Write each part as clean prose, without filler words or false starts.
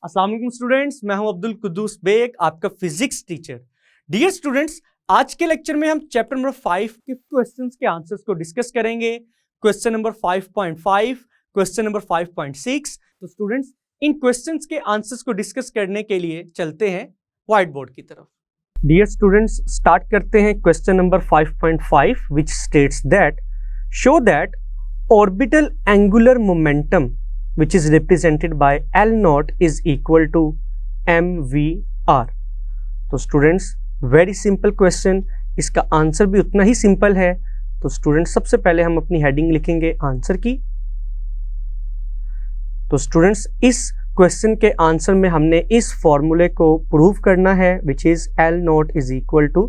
अस्सलाम वालेकुम स्टूडेंट्स, मैं हूं अब्दुल कुद्दूस बेग, आपका फिजिक्स टीचर। डियर स्टूडेंट्स, आज के लेक्चर में हम चैप्टर नंबर 5 के क्वेश्चंस के आंसर्स को डिस्कस करेंगे। Question number 5.5, question number 5.6। तो स्टूडेंट्स, इन क्वेश्चंस के आंसर्स को डिस्कस करने के लिए चलते हैं व्हाइट बोर्ड की तरफ। डियर स्टूडेंट्स, स्टार्ट करते हैं question number 5.5 which states that show that orbital angular momentum which is represented by L naught is equal to mvr। तो स्टूडेंट्स, वेरी सिंपल क्वेश्चन, इसका आंसर भी उतना ही सिंपल है। तो स्टूडेंट्स, सबसे पहले हम अपनी हेडिंग लिखेंगे आंसर की। तो स्टूडेंट्स, इस क्वेश्चन के आंसर में हमने इस फॉर्मूले को प्रूव करना है which is L naught is equal to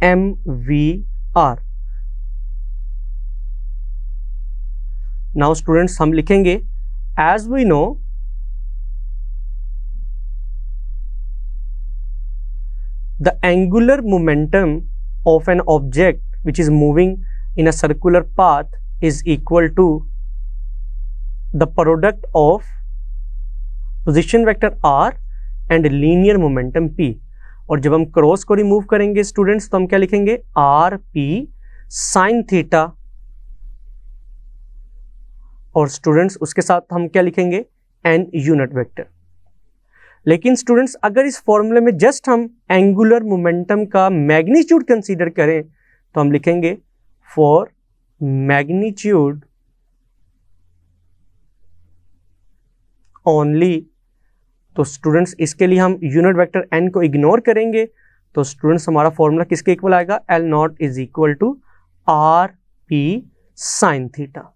mvr। Now students, हम लिखेंगे as we know the angular momentum of an object which is moving in a circular path is equal to the product of position vector r and linear momentum p। और जब हम cross को remove करेंगे students, तो हम क्या लिखेंगे R P sine theta. और स्टूडेंट्स, उसके साथ हम क्या लिखेंगे एन यूनिट वेक्टर। लेकिन स्टूडेंट्स, अगर इस फॉर्मूले में जस्ट हम एंगुलर मोमेंटम का मैग्नीट्यूड कंसीडर करें तो हम लिखेंगे फॉर मैग्नीट्यूड ओनली। तो स्टूडेंट्स, इसके लिए हम यूनिट वेक्टर एन को इग्नोर करेंगे। तो स्टूडेंट्स, हमारा फॉर्मूला किसके इक्वल आएगा, L not is equal to R P sine theta.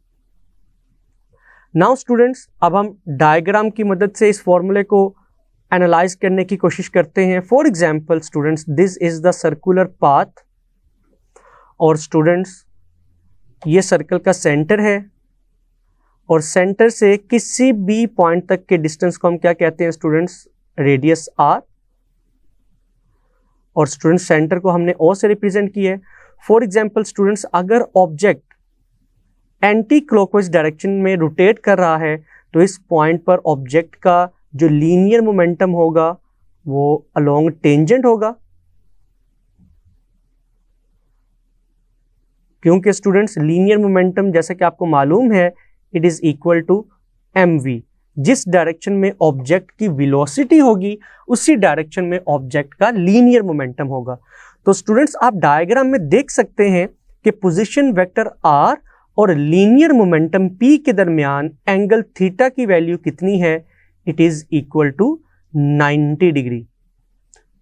Now students, अब हम डायग्राम की मदद से इस फॉर्मूले को एनालाइज करने की कोशिश करते हैं। For example students, this is the circular path. और स्टूडेंट्स, ये सर्कल का सेंटर है और सेंटर से किसी भी पॉइंट तक के डिस्टेंस को हम क्या कहते हैं स्टूडेंट्स, रेडियस आर। और स्टूडेंट्स, सेंटर को हमने ओ से रिप्रेजेंट किया है। फॉर एग्जांपल स्टूडेंट्स, अगर ऑब्जेक्ट एंटी क्लॉकवाइज डायरेक्शन में रोटेट कर रहा है तो इस पॉइंट पर ऑब्जेक्ट का जो लीनियर मोमेंटम होगा वो अलोंग टेंजेंट होगा, क्योंकि स्टूडेंट्स लीनियर मोमेंटम जैसा कि आपको मालूम है it is equal to mv। जिस डायरेक्शन में ऑब्जेक्ट की वेलोसिटी होगी उसी डायरेक्शन में ऑब्जेक्ट का लीनियर मोमेंटम होगा। तो स्टूडेंट्स, आप डायग्राम में देख सकते हैं कि पोजीशन वेक्टर r और लीनियर मोमेंटम p के दरमियान एंगल थीटा की वैल्यू कितनी है, it is equal to 90 degree.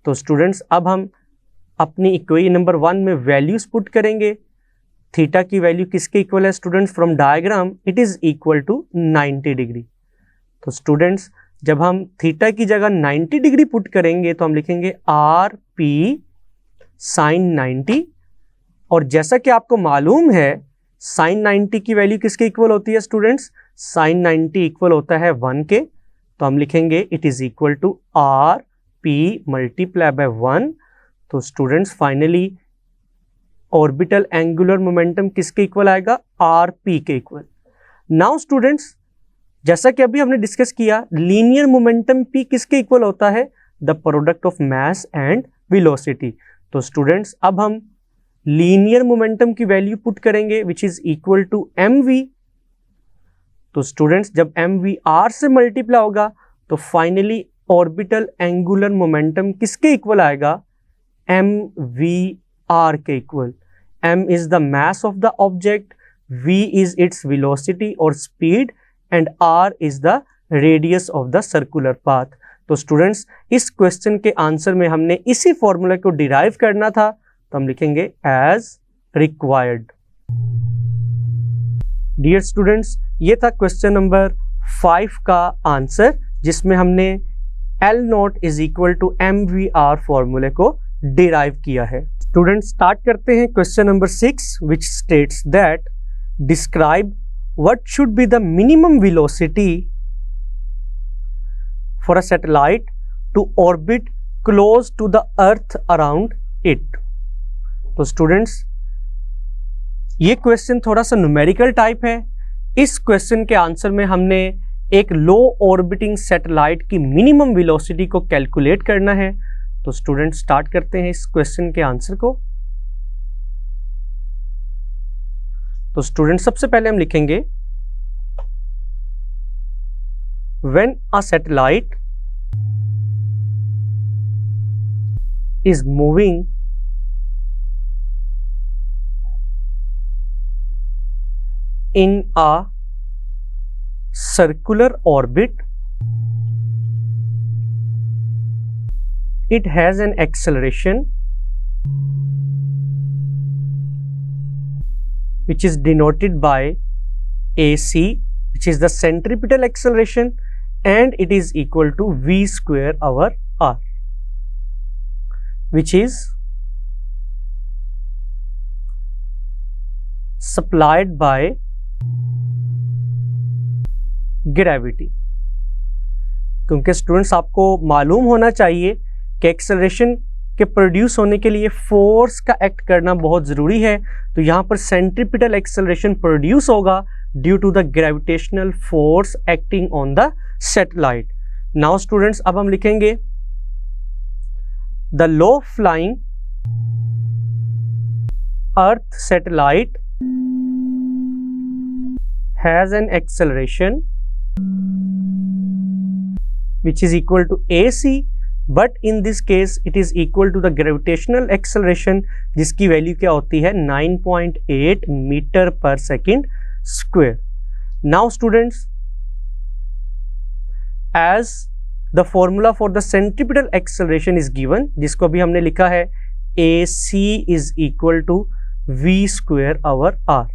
तो स्टूडेंट्स, अब हम अपनी इक्वेशन नंबर 1 में वैल्यूज पुट करेंगे। थीटा की वैल्यू किसके इक्वल है students, from diagram it is equal to 90 degree. तो स्टूडेंट्स, जब हम थीटा की जगह 90 डिग्री पुट करेंगे तो हम लिखेंगे आर पी साइन 90। और जैसा कि आपको मालूम है साइन 90 की वैल्यू किसके इक्वल होती है स्टूडेंट्स, साइन 90 इक्वल होता है 1 के। तो हम लिखेंगे it is equal to R P multiply by 1। तो students, finally orbital angular momentum किसके इक्वल आएगा, आर पी के इक्वल। नाउ स्टूडेंट्स, जैसा कि अभी हमने डिस्कस किया, लीनियर मोमेंटम पी किसके इक्वल होता है, the product of mass and velocity. तो स्टूडेंट्स, अब हम लीनियर मोमेंटम की वैल्यू पुट करेंगे which is equal to mv। तो स्टूडेंट्स, जब mv r से मल्टीप्लाई होगा तो फाइनली ऑर्बिटल एंगुलर मोमेंटम किसके इक्वल आएगा, mvr के equal. m is the mass of the object, v is its velocity और speed and r is the radius of the circular path. तो students, इस question के answer में हमने इसी फॉर्मूला को डिराइव करना था, तो हम लिखेंगे एज रिक्वायर्ड। डियर स्टूडेंट्स, ये था क्वेश्चन नंबर 5 का आंसर, जिसमें हमने L not is equal to mvr फॉर्मूले को डिराइव किया है। स्टूडेंट्स, स्टार्ट करते हैं question number 6 which states that describe what should be the minimum velocity for a satellite to orbit close to the earth around it. तो students, ये question थोड़ा सा न्यूमेरिकल टाइप है। इस क्वेश्चन के आंसर में हमने एक लो ऑर्बिटिंग सैटेलाइट की मिनिमम वेलोसिटी को कैलकुलेट करना है। तो स्टूडेंट स्टार्ट करते हैं इस क्वेश्चन के आंसर को। तो स्टूडेंट सबसे पहले हम लिखेंगे when a satellite is moving in a circular orbit, it has an acceleration which is denoted by AC, which is the centripetal acceleration, and it is equal to v square over r, which is supplied by gravity. क्योंकि students आपको मालूम होना चाहिए कि acceleration के produce होने के लिए फोर्स का एक्ट करना बहुत ज़रूरी है। तो यहाँ पर सेंट्रीपिटल एक्सेलरेशन प्रोड्यूस होगा due to the gravitational force acting on the satellite. Now students अब हम लिखेंगे the low flying earth satellite has an acceleration which is equal to AC, but in this case it is equal to the gravitational acceleration, जिसकी value क्या होती है 9.8 metre पर second square. Now students as the formula for the centripetal acceleration is given, जिसको भी हमने लिखा है AC is equal to v square over r,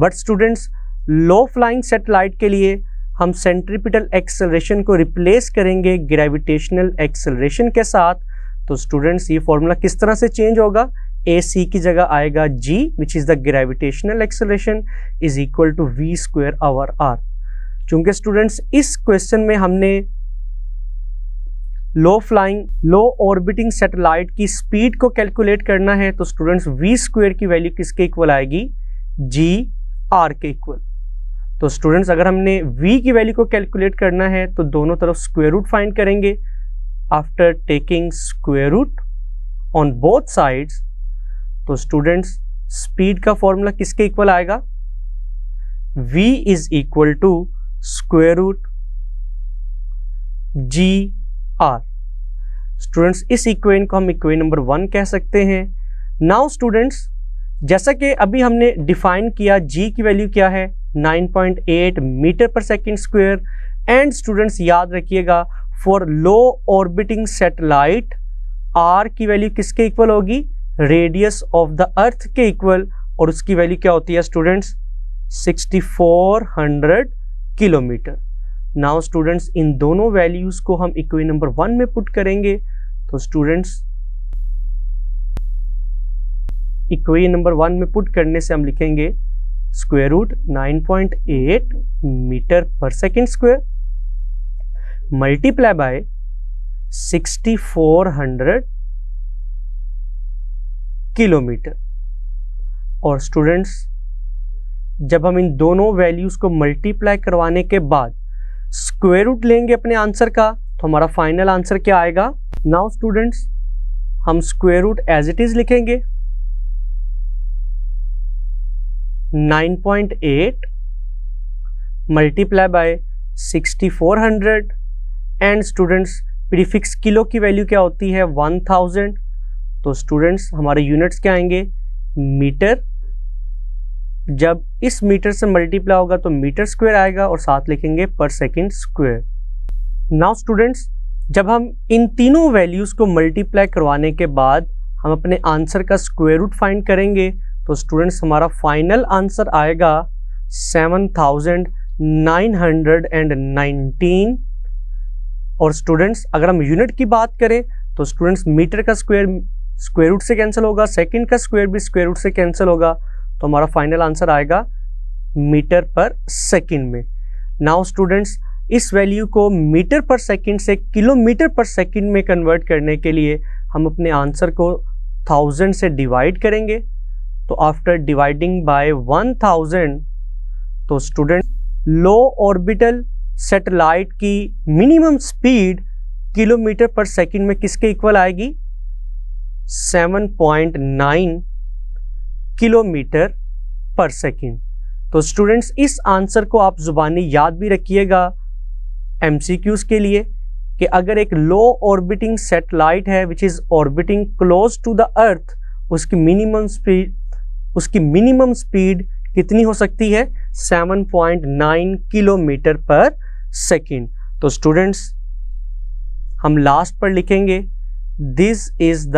but students low flying satellite के लिए हम सेंट्रीपिटल एक्सेलरेशन को रिप्लेस करेंगे ग्रेविटेशनल एक्सेलरेशन के साथ। तो स्टूडेंट्स ये फॉर्मूला किस तरह से चेंज होगा, AC की जगह आएगा G which is the gravitational acceleration is equal to v square over r। चूंकि स्टूडेंट्स इस क्वेश्चन में हमने लो ऑर्बिटिंग सैटेलाइट की स्पीड को कैलकुलेट करना है, तो स्टूडेंट्स v स्क्वायर की वैल्यू किसके इक्वल आएगी, G r के इक्वल। तो स्टूडेंट्स अगर हमने v की वैल्यू को कैलकुलेट करना है तो दोनों तरफ स्क्वायर रूट फाइंड करेंगे। After taking square root on both sides, तो स्टूडेंट्स स्पीड का फॉर्मूला किसके इक्वल आएगा, v is equal to square root G R. Students इस इक्वेशन को हम इक्वेशन नंबर 1 कह सकते हैं। नाउ स्टूडेंट्स जैसा कि अभी हमने डिफाइन किया g की वैल्यू क्या है 9.8 मीटर पर सेकेंड स्क्वायर, एंड स्टूडेंट्स याद रखिएगा for low orbiting satellite r की वैल्यू किसके इक्वल होगी, रेडियस ऑफ द अर्थ के इक्वल, और उसकी वैल्यू क्या होती है students 6400 kilometre. Now students in दोनों वैल्यूज को हम इक्वेशन नंबर 1 में पुट करेंगे। तो स्टूडेंट्स इक्वेशन नंबर 1 में पुट करने से हम लिखेंगे स्क्वायर रूट 9.8 मीटर पर second square multiply by 6400 kilometre. और स्टूडेंट्स जब हम इन दोनों वैल्यूज को मल्टीप्लाई करवाने के बाद स्क्वायर रूट लेंगे अपने आंसर का, तो हमारा फाइनल आंसर क्या आएगा। नाउ स्टूडेंट्स हम square root as it is लिखेंगे 9.8 multiply by 6400, and students prefix kilo की वैल्यू क्या होती है 1000। तो स्टूडेंट्स हमारे यूनिट्स क्या आएंगे, मीटर। जब इस मीटर से मल्टीप्लाई होगा तो मीटर स्क्वायर आएगा, और साथ लिखेंगे पर सेकेंड स्क्वायर। नाउ स्टूडेंट्स जब हम इन तीनों वैल्यूज को मल्टीप्लाई करवाने के बाद हम अपने आंसर का स्क्वायर रूट फाइंड करेंगे, तो स्टूडेंट्स हमारा फाइनल आंसर आएगा 7919। और स्टूडेंट्स अगर हम यूनिट की बात करें तो स्टूडेंट्स मीटर का स्क्वायर रूट से कैंसिल होगा, सेकंड का स्क्वायर भी स्क्वायर रूट से कैंसिल होगा, तो हमारा फाइनल आंसर आएगा मीटर पर सेकंड में। नाउ स्टूडेंट्स इस वैल्यू को मीटर पर सेकंड से किलोमीटर पर सेकंड में कन्वर्ट करने के लिए हम अपने आंसर को 1000 से डिवाइड करेंगे। तो आफ्टर डिवाइडिंग बाय 1000, तो स्टूडेंट लो ऑर्बिटल सैटेलाइट की मिनिमम स्पीड किलोमीटर पर सेकंड में किसके इक्वल आएगी? 7.9 किलोमीटर पर सेकंड। तो स्टूडेंट्स इस आंसर को आप जुबानी याद भी रखिएगा एमसीक्यूज के लिए कि अगर एक लो ऑर्बिटिंग सैटेलाइट है which is orbiting close to the earth, उसकी मिनिमम स्पीड कितनी हो सकती है? 7.9 किलोमीटर पर सेकंड। तो स्टूडेंट्स हम लास्ट पर लिखेंगे this is the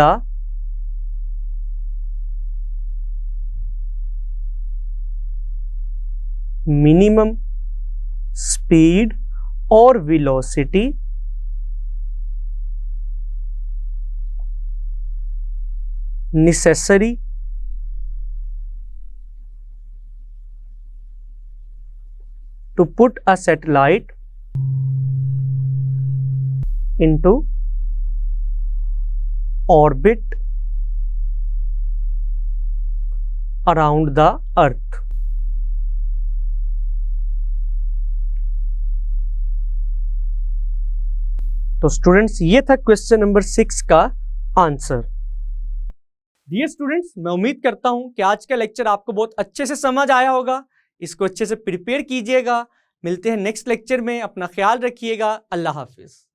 minimum speed और velocity necessary to put a satellite into orbit around the earth। तो स्टूडेंट्स ये था क्वेश्चन नंबर 6 का आंसर। डियर स्टूडेंट्स, मैं उम्मीद करता हूं कि आज का लेक्चर आपको बहुत अच्छे से समझ आया होगा। इसको अच्छे से प्रिपेयर कीजिएगा। मिलते हैं नेक्स्ट लेक्चर में। अपना ख्याल रखिएगा। अल्लाह हाफिज।